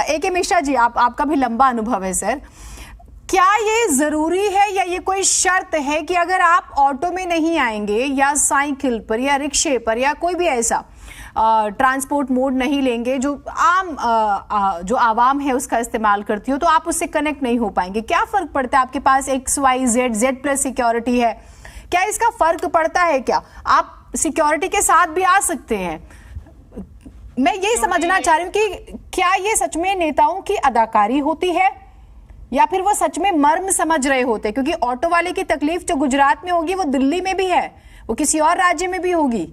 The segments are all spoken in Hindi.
AK मिश्रा जी, आपका भी लंबा अनुभव है सर, क्या ये जरूरी है या ये कोई शर्त है कि अगर आप ऑटो में नहीं आएंगे या साइकिल पर या रिक्शे पर या कोई भी ऐसा ट्रांसपोर्ट मोड नहीं लेंगे जो जो आवाम है उसका इस्तेमाल करती हो, तो आप उससे कनेक्ट नहीं हो पाएंगे? क्या फर्क पड़ता है? आपके पास XYZ Z+ सिक्योरिटी है, क्या इसका फर्क पड़ता है? क्या आप सिक्योरिटी के साथ भी आ सकते हैं? मैं यही समझना चाह रही हूँ कि क्या ये सच में नेताओं की अदाकारी होती है या फिर वो सच में मर्म समझ रहे होते? क्योंकि ऑटो वाले की तकलीफ जो गुजरात में होगी वो दिल्ली में भी है, वो किसी और राज्य में भी होगी।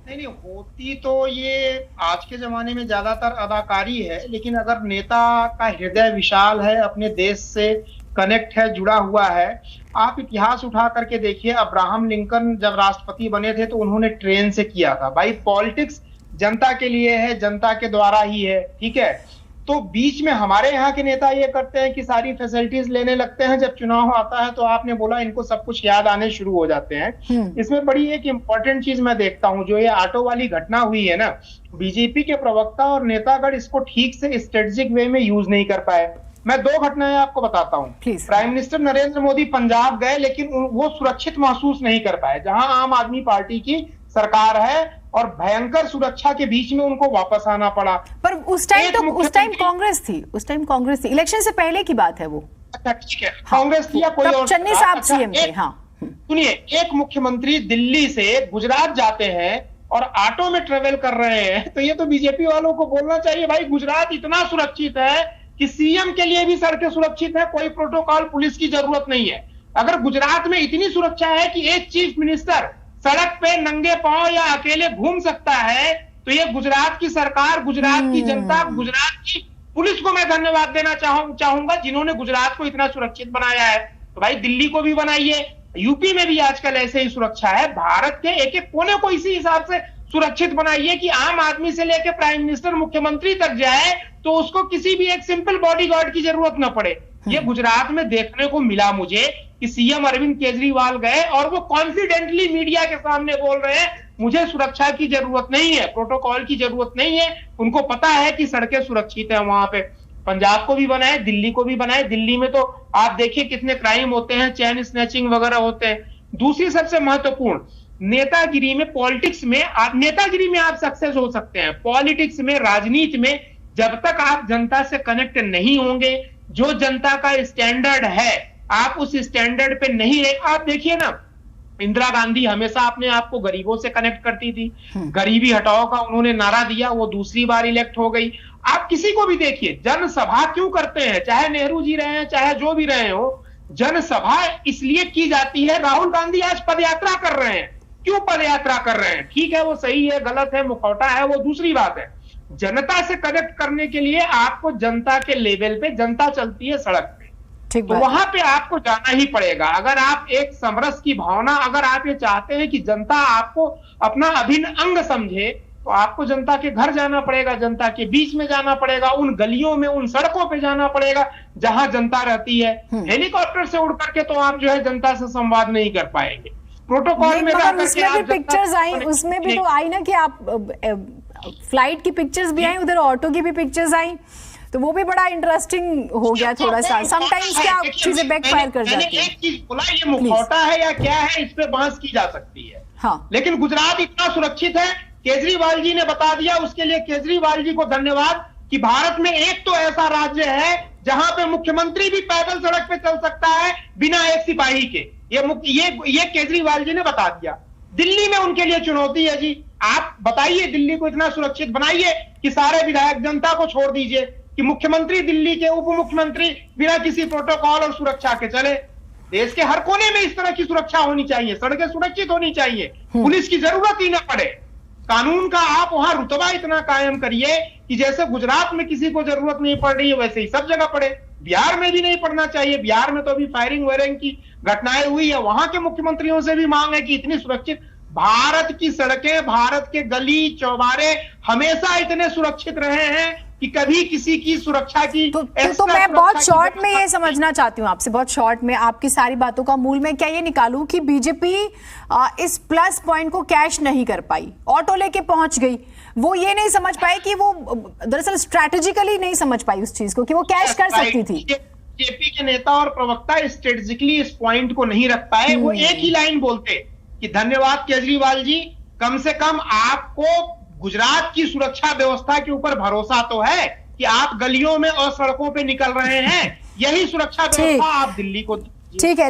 नहीं होती तो ये आज के जमाने में ज्यादातर अदाकारी है, लेकिन अगर नेता का हृदय विशाल है, अपने देश से कनेक्ट है, जुड़ा हुआ है। आप इतिहास उठा करके देखिए, अब्राहम लिंकन जब राष्ट्रपति बने थे तो उन्होंने ट्रेन से किया था। भाई पॉलिटिक्स जनता के लिए है, जनता के द्वारा ही है, ठीक है। तो बीच में हमारे यहाँ के नेता ये करते हैं कि सारी फैसिलिटीज लेने लगते हैं, जब चुनाव आता है तो आपने बोला इनको सब कुछ याद आने शुरू हो जाते हैं। इसमें बड़ी एक इंपॉर्टेंट चीज मैं देखता हूँ, जो ये ऑटो वाली घटना हुई है ना, बीजेपी के प्रवक्ता और नेतागण इसको ठीक से स्ट्रेटेजिक वे में यूज नहीं कर पाए। मैं 2 घटनाएं आपको बताता हूँ। प्राइम मिनिस्टर नरेंद्र मोदी पंजाब गए, लेकिन वो सुरक्षित महसूस नहीं कर पाए, जहां आम आदमी पार्टी की सरकार है और भयंकर सुरक्षा के बीच में उनको वापस आना पड़ा। पर उस टाइम कांग्रेस थी, इलेक्शन से पहले की बात है वो। अच्छा ठीक है, कांग्रेस थी या कोई और? चन्नी साहब सीएम थे। हाँ सुनिए, एक मुख्यमंत्री दिल्ली से गुजरात जाते हैं और ऑटो में ट्रेवल कर रहे हैं, तो ये तो बीजेपी वालों को बोलना चाहिए, भाई गुजरात इतना सुरक्षित है कि सीएम के लिए भी सड़कें सुरक्षित है, कोई प्रोटोकॉल पुलिस की जरूरत नहीं है। अगर गुजरात में इतनी सुरक्षा है कि एक चीफ मिनिस्टर सड़क पे नंगे पांव या अकेले घूम सकता है, तो ये गुजरात की सरकार, गुजरात की जनता, गुजरात की पुलिस को मैं धन्यवाद देना चाहूंगा जिन्होंने गुजरात को इतना सुरक्षित बनाया है। तो भाई दिल्ली को भी बनाइए, यूपी में भी आजकल ऐसे ही सुरक्षा है। भारत के एक एक कोने को इसी हिसाब से सुरक्षित बनाइए कि आम आदमी से लेकर प्राइम मिनिस्टर, मुख्यमंत्री तक जाए तो उसको किसी भी एक सिंपल बॉडीगार्ड की जरूरत न पड़े। ये गुजरात में देखने को मिला मुझे कि सीएम अरविंद केजरीवाल गए और वो कॉन्फिडेंटली मीडिया के सामने बोल रहे हैं, मुझे सुरक्षा की जरूरत नहीं है, प्रोटोकॉल की जरूरत नहीं है। उनको पता है कि सड़कें सुरक्षित है वहां पे। पंजाब को भी बनाए, दिल्ली को भी बनाए। दिल्ली में तो आप देखिए कितने क्राइम होते हैं, चैन स्नैचिंग वगैरह होते हैं। दूसरी सबसे महत्वपूर्ण, नेतागिरी में, पॉलिटिक्स में, नेतागिरी में आप सक्सेस हो सकते हैं, पॉलिटिक्स में, राजनीति में जब तक आप जनता से कनेक्ट नहीं होंगे, जो जनता का स्टैंडर्ड है आप उस स्टैंडर्ड पे नहीं रहे। आप देखिए ना, इंदिरा गांधी हमेशा अपने आप को गरीबों से कनेक्ट करती थी, गरीबी हटाओ का उन्होंने नारा दिया, वो दूसरी बार इलेक्ट हो गई। आप किसी को भी देखिए, जनसभा क्यों करते हैं, चाहे नेहरू जी रहे हैं, चाहे जो भी रहे हो, जनसभा इसलिए की जाती है। राहुल गांधी आज पदयात्रा कर रहे हैं, क्यों पदयात्रा कर रहे हैं? ठीक है, वो सही है, गलत है, मुखौटा है, वो दूसरी बात है। जनता से कनेक्ट करने के लिए आपको जनता के लेवल पे, जनता चलती है सड़क पे, तो वहां पे आपको जाना ही पड़ेगा। अगर आप एक समरस की भावना, अगर आप ये चाहते हैं कि जनता आपको अपना अभिन्न अंग समझे, तो आपको जनता के घर जाना पड़ेगा, जनता के बीच में जाना पड़ेगा, उन गलियों में, उन सड़कों पे जाना पड़ेगा जहां जनता रहती है। हेलीकॉप्टर से उड़ करके तो आप जो है जनता से संवाद नहीं कर पाएंगे। प्रोटोकॉल में उसमें भी पिक्चर्स आई, उसमें भी तो आई ना कि आप फ्लाइट की पिक्चर्स भी आई, उधर ऑटो की भी पिक्चर्स आई, तो वो भी बड़ा इंटरेस्टिंग हो गया थोड़ा सा। समटाइम्स क्या चीजें बैकफायर कर जाती है। एक चीज बोला, ये मुखौटा है या क्या है, इस पे बहस की जा सकती है। हाँ। लेकिन गुजरात इतना सुरक्षित है, केजरीवाल जी ने बता दिया, उसके लिए केजरीवाल जी को धन्यवाद कि भारत में एक तो ऐसा राज्य है जहां पे मुख्यमंत्री भी पैदल सड़क पे चल सकता है बिना एक सिपाही के। ये केजरीवाल जी ने बता दिया। दिल्ली में उनके लिए चुनौती है जी। आप बताइए, दिल्ली को इतना सुरक्षित बनाइए कि सारे विधायक, जनता को छोड़ दीजिए कि मुख्यमंत्री दिल्ली के, उप मुख्यमंत्री बिना किसी प्रोटोकॉल और सुरक्षा के चले। देश के हर कोने में इस तरह की सुरक्षा होनी चाहिए, सड़कें सुरक्षित होनी चाहिए, पुलिस की जरूरत ही ना पड़े। कानून का आप वहां रुतबा इतना कायम करिए कि जैसे गुजरात में किसी को जरूरत नहीं पड़ रही है, वैसे ही सब जगह पड़े। बिहार में भी नहीं पड़ना चाहिए। बिहार में तो अभी फायरिंग वायरिंग की घटनाएं हुई है, वहां के मुख्यमंत्रियों से भी मांग है कि इतनी सुरक्षित भारत की सड़कें, भारत के गली चौबारे हमेशा इतने सुरक्षित रहे हैं कि कभी किसी की सुरक्षा की तो मैं बहुत शॉर्ट में ये समझना चाहती हूँ आपसे, बहुत शॉर्ट में आपकी सारी बातों का मूल में क्या ये निकालूं कि बीजेपी इस प्लस पॉइंट को कैश नहीं कर पाई, ऑटो लेके पहुंच गई, वो ये नहीं समझ पाए कि वो दरअसल स्ट्रैटेजिकली नहीं समझ पाई उस चीज को कि वो कैश कर सकती थी। बीजेपी के नेता और प्रवक्ता स्ट्रेटेजिकली इस पॉइंट को नहीं रख पाए। वो एक ही लाइन बोलते कि धन्यवाद केजरीवाल जी, कम से कम आपको गुजरात की सुरक्षा व्यवस्था के ऊपर भरोसा तो है कि आप गलियों में और सड़कों पे निकल रहे हैं, यही सुरक्षा व्यवस्था आप दिल्ली को। ठीक है।